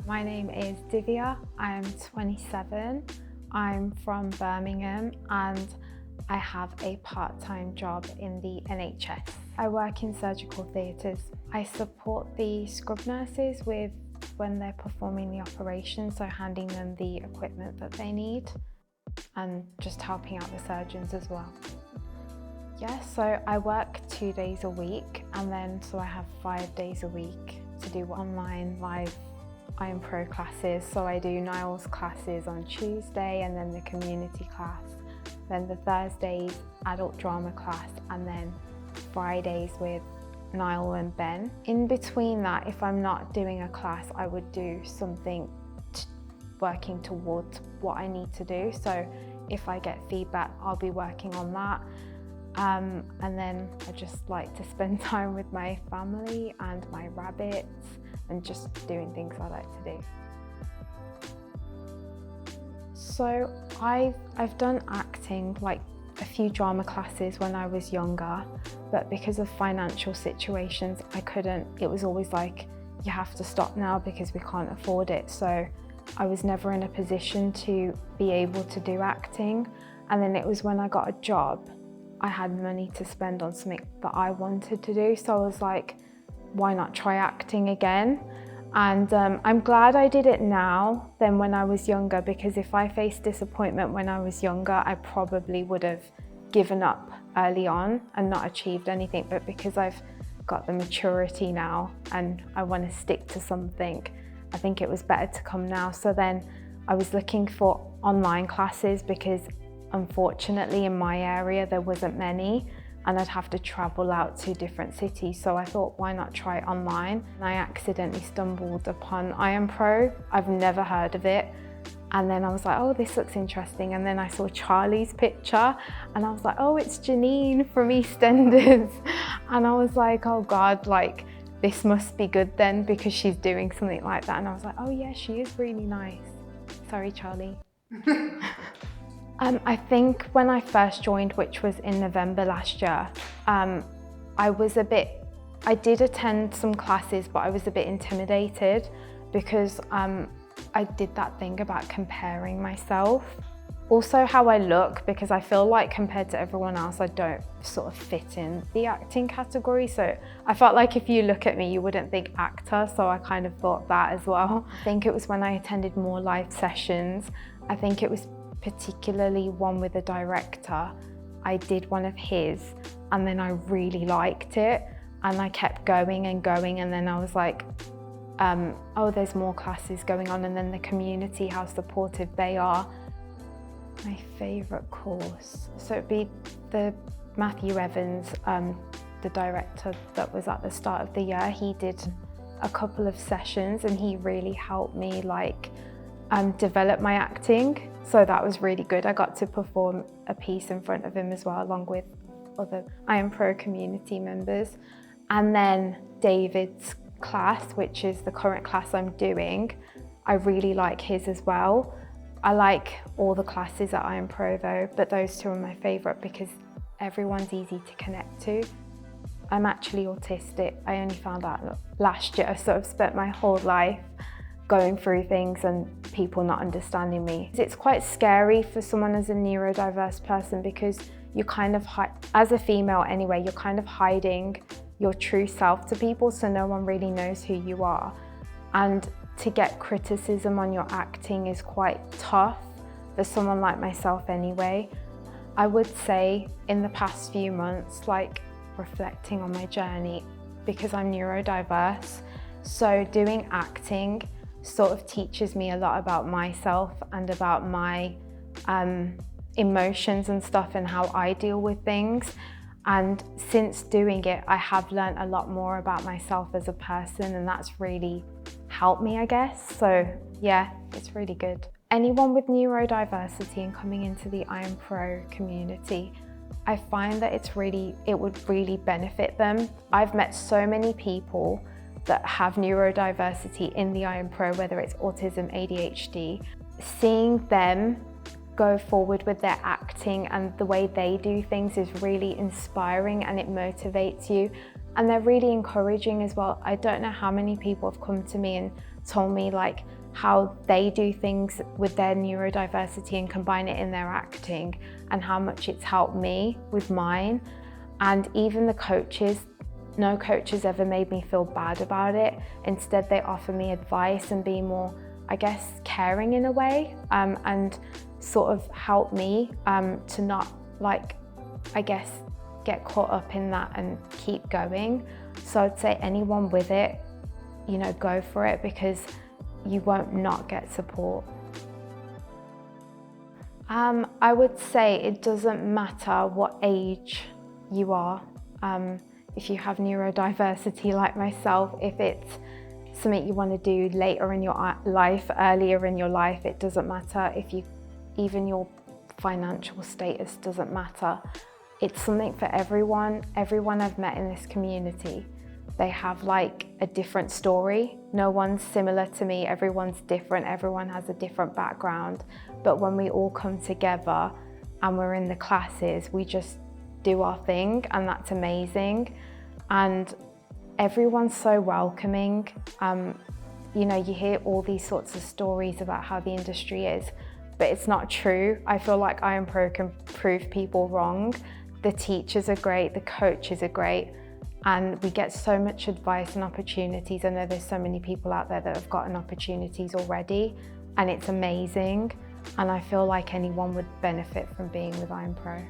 My name is Divya, I'm 27, I'm from Birmingham and I have a part-time job in the NHS. I work in surgical theatres. I support the scrub nurses with when they're performing the operation, so handing them the equipment that they need and just helping out the surgeons as well. Yeah, so I work 2 days a week and then so I have 5 days a week to do online live Iampro classes. So I do Niall's classes on Tuesday and then the community class, then the Thursdays adult drama class and then Fridays with Niall and Ben. In between that, if I'm not doing a class, I would do something working towards what I need to do. So if I get feedback, I'll be working on that. And then I just like to spend time with my family and my rabbits and just doing things I like to do. So I've done acting, like a few drama classes when I was younger, but because of financial situations, I couldn't. It was always like, you have to stop now because we can't afford it. So I was never in a position to be able to do acting. And then it was when I got a job, I had money to spend on something that I wanted to do. So I was like, why not try acting again? And I'm glad I did it now than when I was younger, because if I faced disappointment when I was younger, I probably would have given up early on and not achieved anything. But because I've got the maturity now and I want to stick to something, I think it was better to come now. So then I was looking for online classes because unfortunately in my area there wasn't many and I'd have to travel out to different cities. So I thought, why not try it online? And I accidentally stumbled upon Iampro. I've never heard of it. And then I was like, oh, this looks interesting. And then I saw Charlie's picture and I was like, oh, it's Janine from EastEnders. And I was like, oh God, like this must be good then because she's doing something like that. And I was like, oh yeah, she is really nice. Sorry, Charlie. I think when I first joined, which was in November last year, I did attend some classes, but I was a bit intimidated because I did that thing about comparing myself. Also how I look, because I feel like compared to everyone else, I don't sort of fit in the acting category. So I felt like if you look at me, you wouldn't think actor. So I kind of thought that as well. I think it was when I attended more live sessions. I think it was particularly one with a director. I did one of his and then I really liked it and I kept going and going, and then I was like, oh, there's more classes going on, and then the community, how supportive they are. My favourite course, so it'd be the Matthew Evans, the director that was at the start of the year. He did a couple of sessions and he really helped me like develop my acting. So that was really good. I got to perform a piece in front of him as well, along with other Iampro community members. And then David's class, which is the current class I'm doing, I really like his as well. I like all the classes at Iampro though, but those two are my favourite because everyone's easy to connect to. I'm actually autistic. I only found out last year, so I've spent my whole life going through things and people not understanding me. It's quite scary for someone as a neurodiverse person because you kind of, as a female anyway, you're kind of hiding your true self to people, so no one really knows who you are. And to get criticism on your acting is quite tough for someone like myself anyway. I would say in the past few months, like reflecting on my journey, because I'm neurodiverse, so doing acting sort of teaches me a lot about myself and about my emotions and stuff and how I deal with things. And since doing it, I have learned a lot more about myself as a person, and that's really helped me, I guess. So yeah, it's really good. Anyone with neurodiversity and coming into the Iampro community, I find that it would really benefit them. I've met so many people that have neurodiversity in the Iampro, whether it's autism, ADHD. Seeing them go forward with their acting and the way they do things is really inspiring and it motivates you. And they're really encouraging as well. I don't know how many people have come to me and told me like how they do things with their neurodiversity and combine it in their acting, and how much it's helped me with mine. And even the coaches, no coach has ever made me feel bad about it. Instead, they offer me advice and be more, I guess, caring in a way, and sort of help me to not, like, I guess, get caught up in that and keep going. So I'd say anyone with it, you know, go for it, because you won't not get support. I would say it doesn't matter what age you are. If you have neurodiversity like myself, if it's something you want to do later in your life, earlier in your life, it doesn't matter. If you, even your financial status doesn't matter. It's something for everyone. Everyone I've met in this community, they have like a different story. No one's similar to me, everyone's different, everyone has a different background. But when we all come together and we're in the classes, we just do our thing, and that's amazing. And everyone's so welcoming. You know, you hear all these sorts of stories about how the industry is, but it's not true. I feel like Iampro can prove people wrong. The teachers are great, the coaches are great, and we get so much advice and opportunities. I know there's so many people out there that have gotten opportunities already, and it's amazing. And I feel like anyone would benefit from being with Iampro.